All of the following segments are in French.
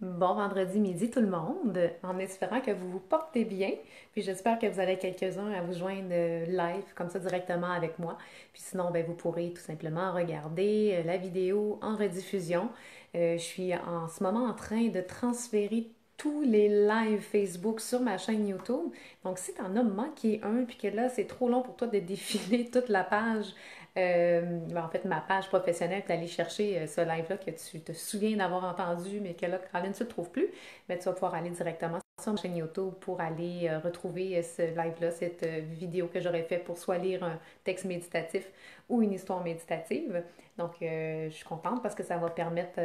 Bon vendredi midi tout le monde, en espérant que vous vous portez bien. Puis j'espère que vous avez quelques-uns à vous joindre live, comme ça directement avec moi. Puis sinon, ben, vous pourrez tout simplement regarder la vidéo en rediffusion. Je suis en ce moment en train de transférer tous les lives Facebook sur ma chaîne YouTube. Donc si tu en as manqué un, puis que là c'est trop long pour toi de défiler toute la page, ben, en fait, ma page professionnelle, tu aller chercher ce live-là que tu te souviens d'avoir entendu, mais que là, Caroline, tu ne le trouves plus, mais tu vas pouvoir aller directement sur ma chaîne YouTube pour aller retrouver ce live-là, cette vidéo que j'aurais fait pour soit lire un texte méditatif ou une histoire méditative. Donc, je suis contente parce que ça va permettre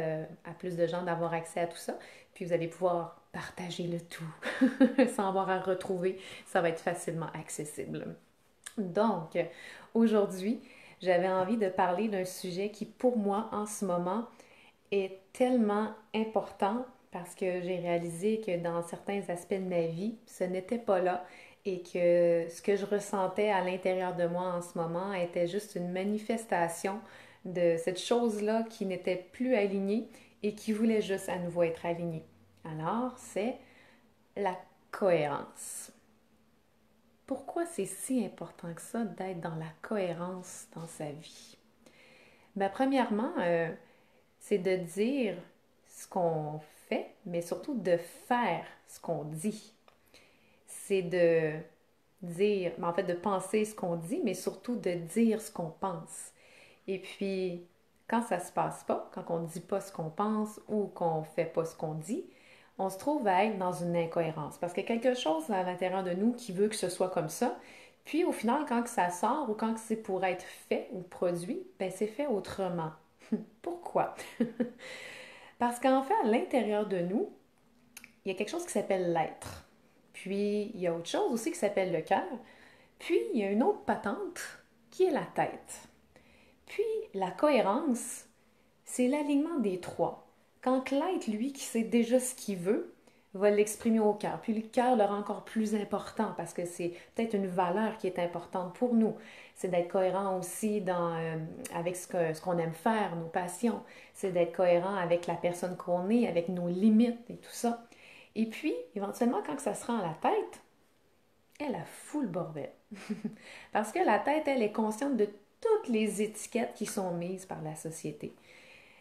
à plus de gens d'avoir accès à tout ça. Puis, vous allez pouvoir partager le tout sans avoir à retrouver. Ça va être facilement accessible. Donc, aujourd'hui, j'avais envie de parler d'un sujet qui, pour moi, en ce moment, est tellement important parce que j'ai réalisé que dans certains aspects de ma vie, ce n'était pas là et que ce que je ressentais à l'intérieur de moi en ce moment était juste une manifestation de cette chose-là qui n'était plus alignée et qui voulait juste à nouveau être alignée. Alors, c'est la cohérence. Pourquoi c'est si important que ça d'être dans la cohérence dans sa vie? Ben, premièrement, c'est de dire ce qu'on fait, mais surtout de faire ce qu'on dit. C'est de dire, en fait, de penser ce qu'on dit, mais surtout de dire ce qu'on pense. Et puis, quand ça se passe pas, quand on ne dit pas ce qu'on pense ou qu'on ne fait pas ce qu'on dit, on se trouve à être dans une incohérence. Parce qu'il y a quelque chose à l'intérieur de nous qui veut que ce soit comme ça. Puis au final, quand ça sort ou quand c'est pour être fait ou produit, ben c'est fait autrement. Pourquoi? Parce qu'en fait, à l'intérieur de nous, il y a quelque chose qui s'appelle l'être. Puis il y a autre chose aussi qui s'appelle le cœur. Puis il y a une autre patente qui est la tête. Puis la cohérence, c'est l'alignement des trois. Quand l'être, lui, qui sait déjà ce qu'il veut, va l'exprimer au cœur. Puis le cœur le rend encore plus important parce que c'est peut-être une valeur qui est importante pour nous. C'est d'être cohérent aussi avec ce qu'on aime faire, nos passions. C'est d'être cohérent avec la personne qu'on est, avec nos limites et tout ça. Et puis, éventuellement, quand ça se rend à la tête, elle a fou le bordel. Parce que la tête, elle est consciente de toutes les étiquettes qui sont mises par la société.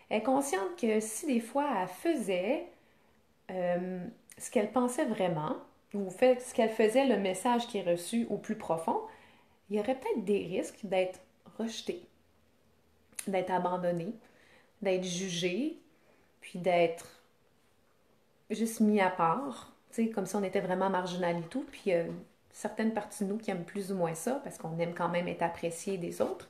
Elle est consciente que si des fois elle faisait euh, ce qu'elle pensait vraiment, ou fait ce qu'elle faisait, le message qui est reçu au plus profond, il y aurait peut-être des risques d'être rejetée, d'être abandonnée, d'être jugée, puis d'être juste mis à part, tu sais, comme si on était vraiment marginal et tout. Puis certaines parties de nous qui aiment plus ou moins ça, parce qu'on aime quand même être apprécié des autres.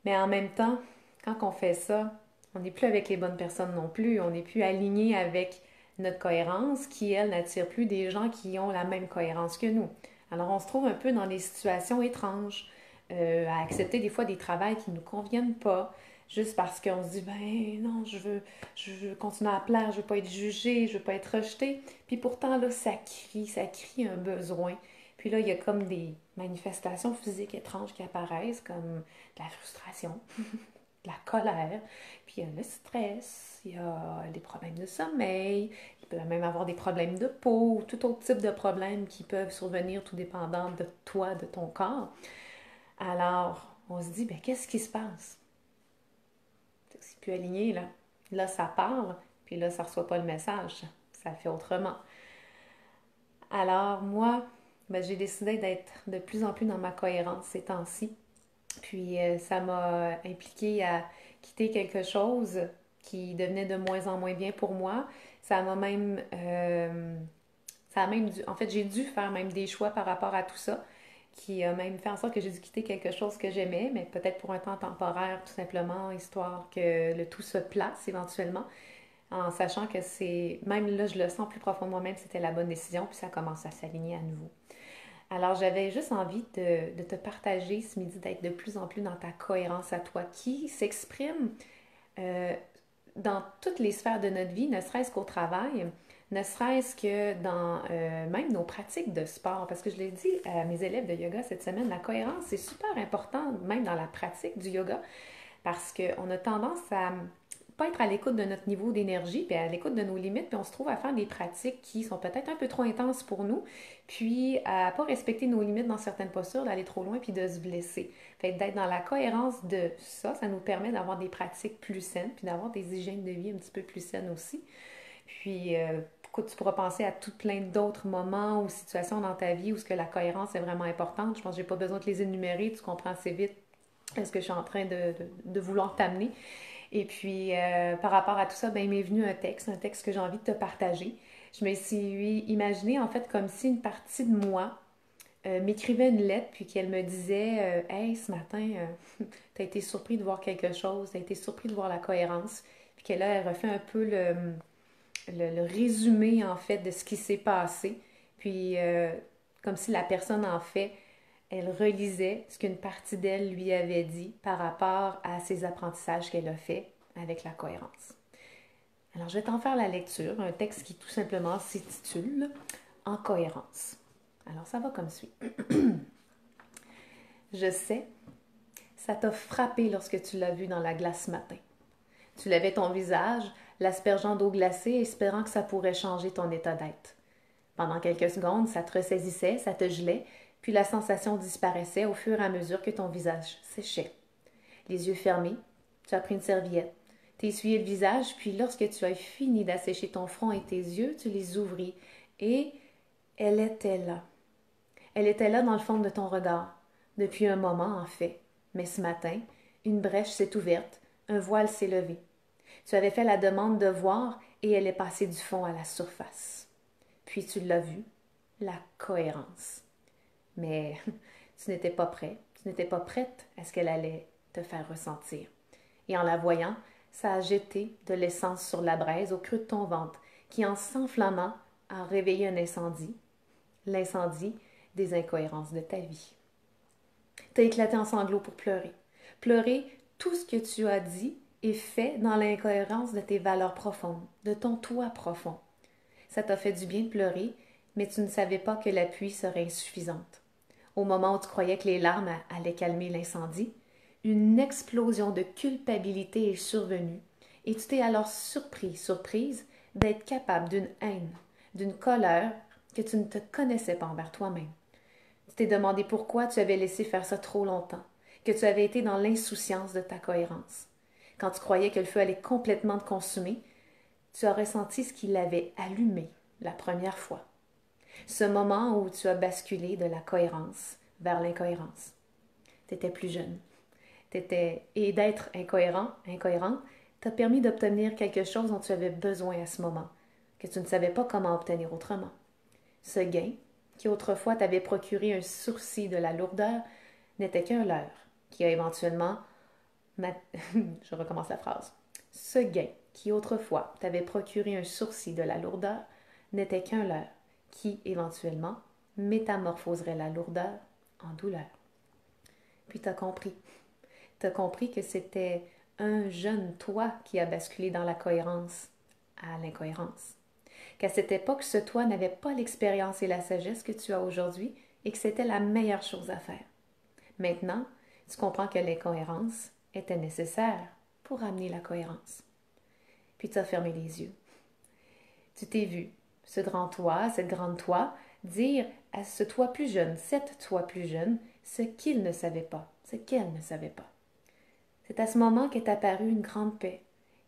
Mais en même temps, quand on fait ça, on n'est plus avec les bonnes personnes non plus. On n'est plus aligné avec notre cohérence qui, elle, n'attire plus des gens qui ont la même cohérence que nous. Alors, on se trouve un peu dans des situations étranges, à accepter des fois des travails qui ne nous conviennent pas, juste parce qu'on se dit, ben non, je veux continuer à plaire, je veux pas être jugée, je veux pas être rejetée. Puis pourtant, là, ça crie un besoin. Puis là, il y a comme des manifestations physiques étranges qui apparaissent, comme de la frustration, de la colère, puis il y a le stress, il y a des problèmes de sommeil, il peut même avoir des problèmes de peau, tout autre type de problèmes qui peuvent survenir tout dépendant de toi, de ton corps. Alors, on se dit, ben qu'est-ce qui se passe? C'est plus aligné, là. Là, ça parle, puis là, ça reçoit pas le message. Ça fait autrement. Alors, moi, ben, j'ai décidé d'être de plus en plus dans ma cohérence ces temps-ci. Puis ça m'a impliqué à quitter quelque chose qui devenait de moins en moins bien pour moi. Ça m'a même, ça a même dû, en fait, j'ai dû faire même des choix par rapport à tout ça, qui a même fait en sorte que j'ai dû quitter quelque chose que j'aimais, mais peut-être pour un temps temporaire, tout simplement, histoire que le tout se place éventuellement, en sachant que c'est, même là, je le sens plus profond de moi-même, c'était la bonne décision, puis ça commence à s'aligner à nouveau. Alors, j'avais juste envie de te partager ce midi, d'être de plus en plus dans ta cohérence à toi, qui s'exprime euh, dans toutes les sphères de notre vie, ne serait-ce qu'au travail, ne serait-ce que dans même nos pratiques de sport. Parce que je l'ai dit à mes élèves de yoga cette semaine, la cohérence, c'est super important, même dans la pratique du yoga, parce qu'on a tendance à pas être à l'écoute de notre niveau d'énergie, puis à l'écoute de nos limites, puis on se trouve à faire des pratiques qui sont peut-être un peu trop intenses pour nous, puis à pas respecter nos limites dans certaines postures, d'aller trop loin, puis de se blesser. Fait que d'être dans la cohérence de ça, ça nous permet d'avoir des pratiques plus saines, puis d'avoir des hygiènes de vie un petit peu plus saines aussi. Puis, tu pourras penser à tout plein d'autres moments ou situations dans ta vie où ce que la cohérence est vraiment importante. Je pense que j'ai pas besoin de les énumérer, tu comprends assez vite ce que je suis en train de vouloir t'amener. Et puis, par rapport à tout ça, ben, il m'est venu un texte que j'ai envie de te partager. Je me suis imaginé en fait comme si une partie de moi m'écrivait une lettre puis qu'elle me disait Hey, ce matin, t'as été surpris de voir quelque chose, t'as été surpris de voir la cohérence. Puis que là, elle refait un peu le résumé en fait de ce qui s'est passé. Puis, comme si la personne en fait elle relisait ce qu'une partie d'elle lui avait dit par rapport à ses apprentissages qu'elle a fait avec la cohérence. Alors, je vais t'en faire la lecture, un texte qui tout simplement s'intitule En cohérence. Alors, ça va comme suit. Je sais, ça t'a frappé lorsque tu l'as vu dans la glace ce matin. Tu lavais ton visage, l'aspergeant d'eau glacée, espérant que ça pourrait changer ton état d'être. Pendant quelques secondes, ça te ressaisissait, ça te gelait, puis la sensation disparaissait au fur et à mesure que ton visage séchait. Les yeux fermés, tu as pris une serviette, t'es essuyé le visage, puis lorsque tu as fini d'assécher ton front et tes yeux, tu les ouvris, et elle était là. Elle était là dans le fond de ton regard, depuis un moment en fait. Mais ce matin, une brèche s'est ouverte, un voile s'est levé. Tu avais fait la demande de voir, et elle est passée du fond à la surface. Puis tu l'as vue, la cohérence. Mais tu n'étais pas prêt, tu n'étais pas prête à ce qu'elle allait te faire ressentir. Et en la voyant, ça a jeté de l'essence sur la braise au creux de ton ventre, qui en s'enflammant a réveillé un incendie, l'incendie des incohérences de ta vie. T'as éclaté en sanglots pour pleurer. Pleurer tout ce que tu as dit et fait dans l'incohérence de tes valeurs profondes, de ton toi profond. Ça t'a fait du bien de pleurer, mais tu ne savais pas que l'appui serait insuffisante. Au moment où tu croyais que les larmes allaient calmer l'incendie, une explosion de culpabilité est survenue et tu t'es alors surprise d'être capable d'une haine, d'une colère que tu ne te connaissais pas envers toi-même. Tu t'es demandé pourquoi tu avais laissé faire ça trop longtemps, que tu avais été dans l'insouciance de ta cohérence. Quand tu croyais que le feu allait complètement te consumer, tu as ressenti ce qui l'avait allumé la première fois. Ce moment où tu as basculé de la cohérence vers l'incohérence. Tu étais plus jeune. Et d'être incohérent, t'a permis d'obtenir quelque chose dont tu avais besoin à ce moment, que tu ne savais pas comment obtenir autrement. Ce gain, qui autrefois t'avait procuré un sursis de la lourdeur, n'était qu'un leurre, qui a éventuellement... Je recommence la phrase. Ce gain, qui autrefois t'avait procuré un sursis de la lourdeur, n'était qu'un leurre, qui, éventuellement, métamorphoserait la lourdeur en douleur. Puis t'as compris. T'as compris que c'était un jeune toi qui a basculé dans la cohérence à l'incohérence. Qu'à cette époque, ce toi n'avait pas l'expérience et la sagesse que tu as aujourd'hui et que c'était la meilleure chose à faire. Maintenant, tu comprends que l'incohérence était nécessaire pour amener la cohérence. Puis tu as fermé les yeux. Tu t'es vu, ce grand toi, cette grande toi, dire à ce toi plus jeune, cette toi plus jeune, ce qu'il ne savait pas, ce qu'elle ne savait pas. C'est à ce moment qu'est apparue une grande paix,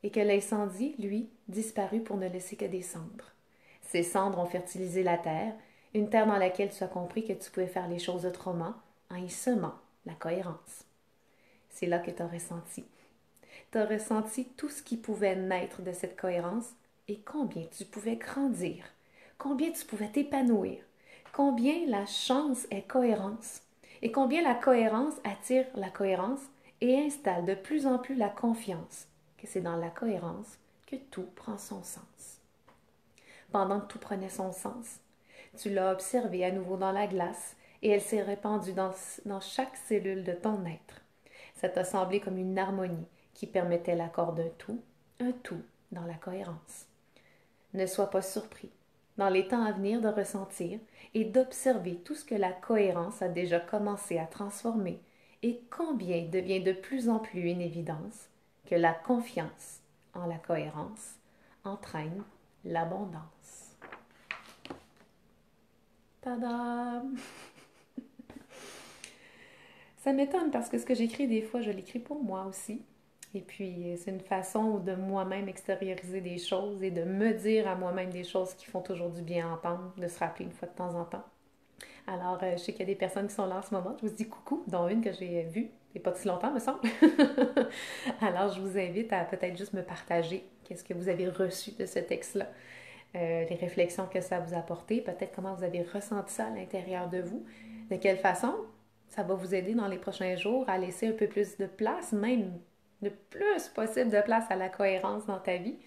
et que l'incendie, lui, disparut pour ne laisser que des cendres. Ces cendres ont fertilisé la terre, une terre dans laquelle tu as compris que tu pouvais faire les choses autrement en y semant la cohérence. C'est là que tu as ressenti. Tu as ressenti tout ce qui pouvait naître de cette cohérence et combien tu pouvais grandir, combien tu pouvais t'épanouir, combien la chance est cohérence et combien la cohérence attire la cohérence et installe de plus en plus la confiance que c'est dans la cohérence que tout prend son sens. Pendant que tout prenait son sens, tu l'as observée à nouveau dans la glace et elle s'est répandue dans chaque cellule de ton être. Ça t'a semblé comme une harmonie qui permettait l'accord d'un un tout dans la cohérence. Ne sois pas surpris, dans les temps à venir, de ressentir et d'observer tout ce que la cohérence a déjà commencé à transformer et combien il devient de plus en plus une évidence que la confiance en la cohérence entraîne l'abondance. Tadam! Ça m'étonne parce que ce que j'écris des fois, je l'écris pour moi aussi. Et puis, c'est une façon de moi-même extérioriser des choses et de me dire à moi-même des choses qui font toujours du bien à entendre, de se rappeler une fois de temps en temps. Alors, je sais qu'il y a des personnes qui sont là en ce moment. Je vous dis coucou, dont une que j'ai vue il n'y a pas si longtemps, me semble. Alors, je vous invite à peut-être juste me partager qu'est-ce que vous avez reçu de ce texte-là, les réflexions que ça vous a apporté, peut-être comment vous avez ressenti ça à l'intérieur de vous, de quelle façon ça va vous aider dans les prochains jours à laisser un peu plus de place, même le plus possible de place à la cohérence dans ta vie.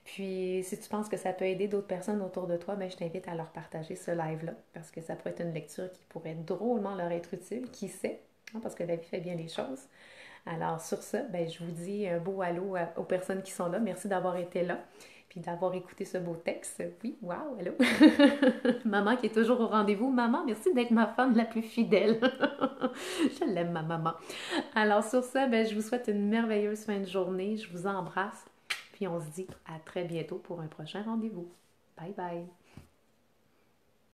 Puis, si tu penses que ça peut aider d'autres personnes autour de toi, ben, je t'invite à leur partager ce live-là parce que ça pourrait être une lecture qui pourrait drôlement leur être utile, qui sait, hein, parce que la vie fait bien les choses. Alors, sur ça, ben, je vous dis un beau allô aux personnes qui sont là. Merci d'avoir été là, puis d'avoir écouté ce beau texte. Oui, waouh, allô! Maman qui est toujours au rendez-vous. Maman, merci d'être ma femme la plus fidèle. Je l'aime, ma maman. Alors, sur ça, ben, je vous souhaite une merveilleuse fin de journée. Je vous embrasse. Puis on se dit à très bientôt pour un prochain rendez-vous. Bye bye!